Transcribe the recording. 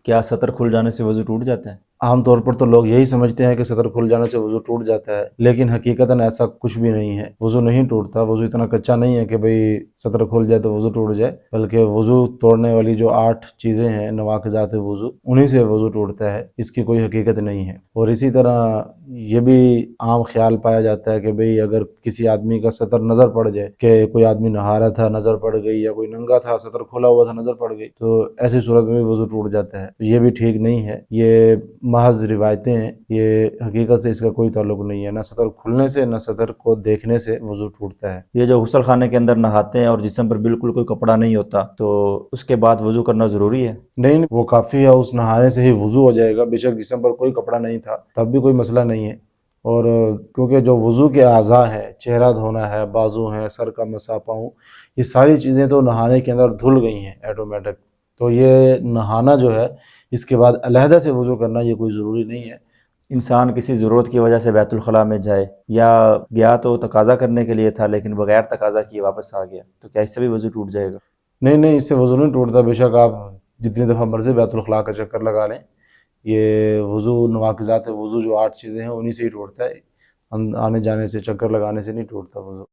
کیا سطر کھل جانے سے وضو ٹوٹ جاتا ہے؟ عام طور پر تو لوگ یہی سمجھتے ہیں کہ سطر کھل جانے سے وضو ٹوٹ جاتا ہے، لیکن حقیقتاً ایسا کچھ بھی نہیں ہے۔ وضو نہیں ٹوٹتا، وضو اتنا کچا نہیں ہے کہ بھئی سطر کھل جائے تو وضو ٹوٹ جائے، بلکہ وضو توڑنے والی جو 8 چیزیں ہیں نواقضات وضو، انہی سے وضو ٹوٹتا ہے، اس کی کوئی حقیقت نہیں ہے۔ اور اسی طرح یہ بھی عام خیال پایا جاتا ہے کہ بھئی اگر کسی آدمی کا سطر نظر پڑ جائے کہ کوئی آدمی نہا رہا تھا نظر پڑ گئی، یا کوئی ننگا تھا سطر کھلا ہوا تھا نظر پڑ گئی، تو ایسی صورت میں بھی وضو ٹوٹ جاتا ہے۔ یہ بھی ٹھیک نہیں ہے، یہ محض روایتیں ہیں، یہ حقیقت سے اس کا کوئی تعلق نہیں ہے۔ نہ سطر کھلنے سے نہ سطر کو دیکھنے سے وضو ٹوٹتا ہے۔ یہ جو غسل خانے کے اندر نہاتے ہیں اور جسم پر بالکل کوئی کپڑا نہیں ہوتا، تو اس کے بعد وضو کرنا ضروری ہے؟ نہیں، وہ کافی ہے، اس نہانے سے ہی وضو ہو جائے گا، بے شک جسم پر کوئی کپڑا نہیں تھا تب بھی کوئی مسئلہ نہیں ہے۔ اور کیونکہ جو وضو کے اعضاء ہیں، چہرہ دھونا ہے، بازو ہیں، سر کا مسا، پاؤں، یہ ساری چیزیں تو نہانے کے اندر دھل گئی ہیں آٹومیٹک، تو یہ نہانا جو ہے اس کے بعد علیحدہ سے وضو کرنا یہ کوئی ضروری نہیں ہے۔ انسان کسی ضرورت کی وجہ سے بیت الخلاء میں جائے، یا گیا تو تقاضا کرنے کے لیے تھا لیکن بغیر تقاضا کیے واپس آ گیا، تو کیا اس سے بھی وضو ٹوٹ جائے گا؟ نہیں، اس سے وضو نہیں ٹوٹتا، بے شک آپ جتنی دفعہ مرضی بیت الخلاء کا چکر لگا لیں، یہ وضو نواقضات وضو جو 8 چیزیں ہیں انہی سے ہی ٹوٹتا ہے، آنے جانے سے، چکر لگانے سے نہیں ٹوٹتا وضو۔